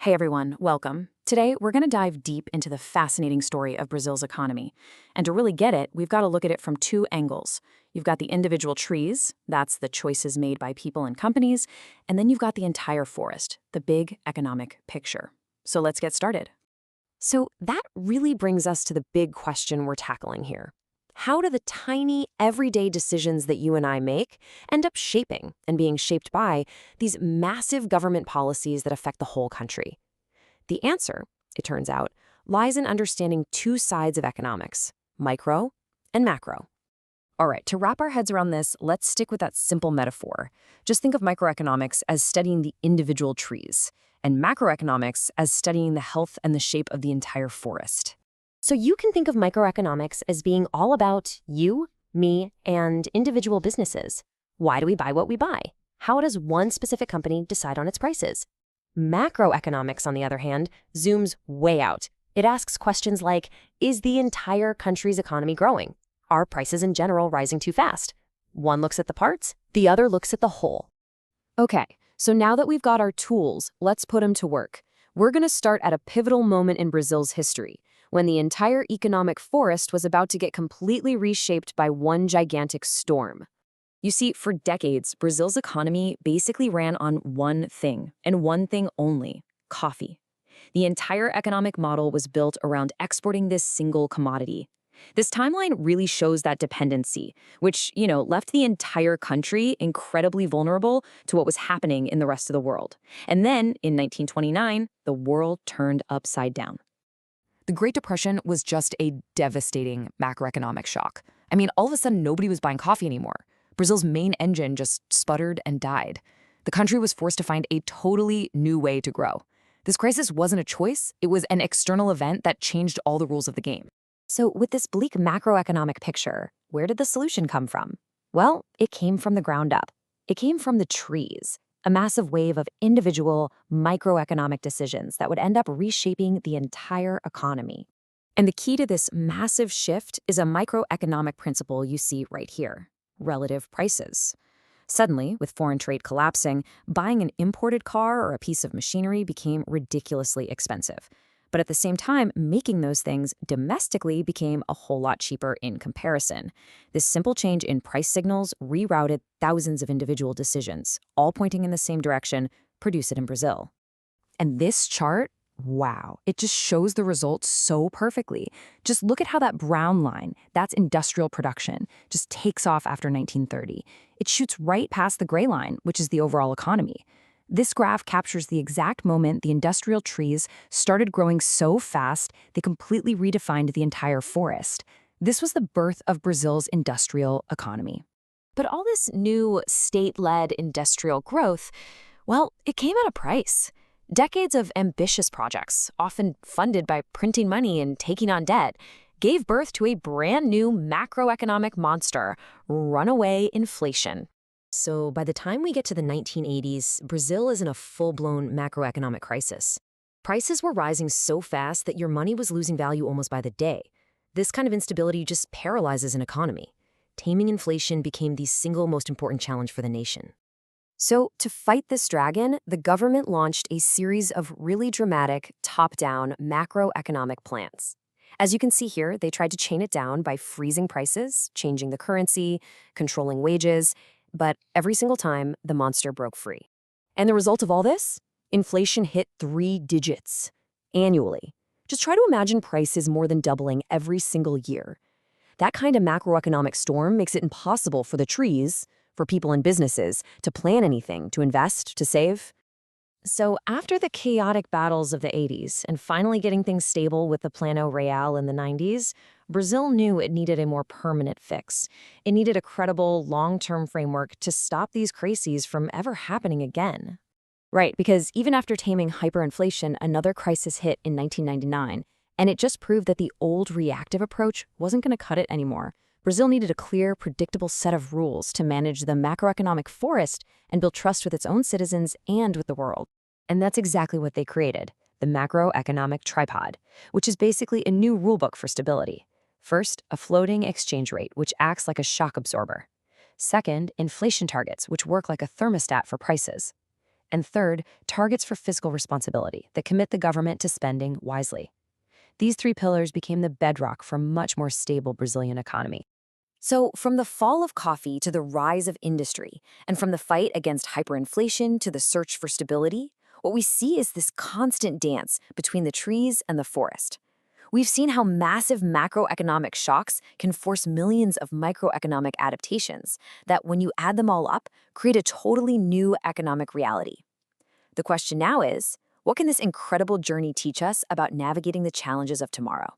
Hey everyone, welcome. Today, we're going to dive deep into the fascinating story of Brazil's economy. And to really get it, we've got to look at it from two angles. You've got the individual trees, that's the choices made by people and companies, and then you've got the entire forest, the big economic picture. So let's get started. So that really brings us to the big question we're tackling here. How do the tiny, everyday decisions that you and I make end up shaping and being shaped by these massive government policies that affect the whole country? The answer, it turns out, lies in understanding two sides of economics, micro and macro. All right, to wrap our heads around this, let's stick with that simple metaphor. Just think of microeconomics as studying the individual trees, and macroeconomics as studying the health and the shape of the entire forest. So you can think of microeconomics as being all about you, me, and individual businesses. Why do we buy what we buy? How does one specific company decide on its prices? Macroeconomics, on the other hand, zooms way out. It asks questions like, is the entire country's economy growing? Are prices in general rising too fast? One looks at the parts, the other looks at the whole. Okay, so now that we've got our tools, let's put them to work. We're going to start at a pivotal moment in Brazil's history, when the entire economic forest was about to get completely reshaped by one gigantic storm. You see, for decades, Brazil's economy basically ran on one thing, and one thing only: coffee. The entire economic model was built around exporting this single commodity. This timeline really shows that dependency, which, left the entire country incredibly vulnerable to what was happening in the rest of the world. And then, in 1929, the world turned upside down. The Great Depression was just a devastating macroeconomic shock. I mean, all of a sudden, nobody was buying coffee anymore. Brazil's main engine just sputtered and died. The country was forced to find a totally new way to grow. This crisis wasn't a choice, it was an external event that changed all the rules of the game. So with this bleak macroeconomic picture, where did the solution come from? Well, it came from the ground up. It came from the trees, a massive wave of individual microeconomic decisions that would end up reshaping the entire economy. And the key to this massive shift is a microeconomic principle you see right here: relative prices. Suddenly, with foreign trade collapsing, buying an imported car or a piece of machinery became ridiculously expensive. But at the same time, making those things domestically became a whole lot cheaper in comparison. This simple change in price signals rerouted thousands of individual decisions, all pointing in the same direction: produce it in Brazil. And this chart, wow, it just shows the results so perfectly. Just look at how that brown line, that's industrial production, just takes off after 1930. It shoots right past the gray line, which is the overall economy. This graph captures the exact moment the industrial trees started growing so fast they completely redefined the entire forest. This was the birth of Brazil's industrial economy. But all this new state-led industrial growth, well, it came at a price. Decades of ambitious projects, often funded by printing money and taking on debt, gave birth to a brand new macroeconomic monster: runaway inflation. So by the time we get to the 1980s, Brazil is in a full-blown macroeconomic crisis. Prices were rising so fast that your money was losing value almost by the day. This kind of instability just paralyzes an economy. Taming inflation became the single most important challenge for the nation. So to fight this dragon, the government launched a series of really dramatic, top-down macroeconomic plans. As you can see here, they tried to chain it down by freezing prices, changing the currency, controlling wages, but every single time, the monster broke free. And the result of all this? Inflation hit 3 digits annually. Just try to imagine prices more than doubling every single year. That kind of macroeconomic storm makes it impossible for the trees, for people and businesses, to plan anything, to invest, to save. So after the chaotic battles of the 80s and finally getting things stable with the Plano Real in the 90s, Brazil knew it needed a more permanent fix. It needed a credible, long-term framework to stop these crises from ever happening again. Right, because even after taming hyperinflation, another crisis hit in 1999, and it just proved that the old reactive approach wasn't going to cut it anymore. Brazil needed a clear, predictable set of rules to manage the macroeconomic forest and build trust with its own citizens and with the world. And that's exactly what they created, the macroeconomic tripod, which is basically a new rulebook for stability. First, a floating exchange rate, which acts like a shock absorber. Second, inflation targets, which work like a thermostat for prices. And third, targets for fiscal responsibility that commit the government to spending wisely. These three pillars became the bedrock for a much more stable Brazilian economy. So, from the fall of coffee to the rise of industry, and from the fight against hyperinflation to the search for stability, what we see is this constant dance between the trees and the forest. We've seen how massive macroeconomic shocks can force millions of microeconomic adaptations that, when you add them all up, create a totally new economic reality. The question now is, what can this incredible journey teach us about navigating the challenges of tomorrow?